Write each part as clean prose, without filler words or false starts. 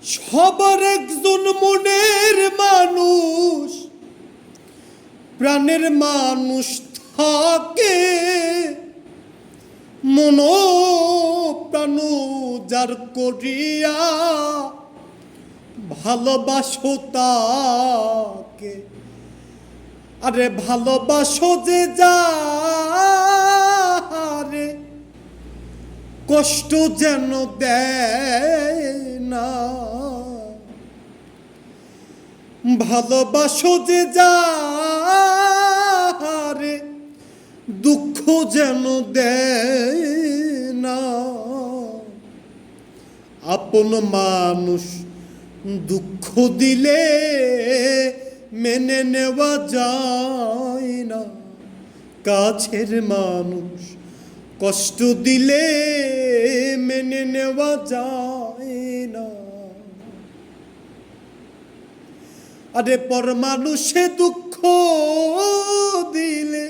সবার একজন মনের মানুষ, প্রাণের মানুষ থাকে, মন প্রাণ যার করিয়া ভালোবাসো তাকে। আরে ভালোবাসো যে যারে কষ্ট যেন দেয় না, ভালোবাসো যে যারে দুঃখ যেন দেয় না। আপন মানুষ দুঃখ দিলে মেনে নেওয়া যায় না, কাছের মানুষ কষ্ট দিলে মেনে নেওয়া যায় না। আরে পর মানুষে দুঃখ দিলে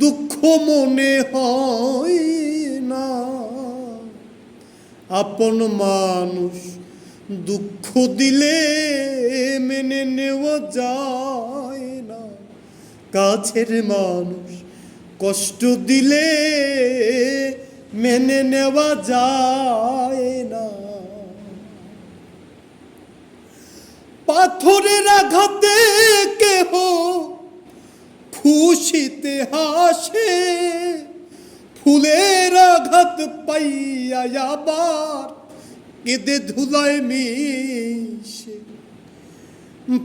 দুঃখ মনে হয় না, আপন মানুষ দুঃখ দিলে মেনে নেওয়া যায় না, কাছের মানুষ কষ্ট দিলে মেনে নেওয়া যায় না। পাথরের আঘাতে কেহ খুশিতে হাসে, ফুলের আঘাত পাইয়া আবার কেঁদে ধুলায় মিশে।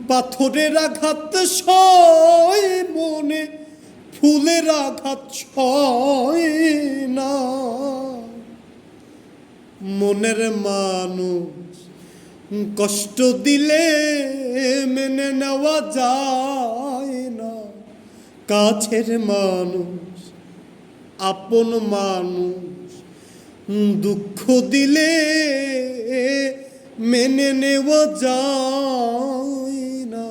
পাথরের আঘাত সয় মনে, ফুলের আঘাত সয় না। মনের মানুষ কষ্ট দিলে মেনে নেওয়া যায় না, কাছের মানুষ আপন মানুষ দুঃখ দিলে মেনে নেওয়া যায় না।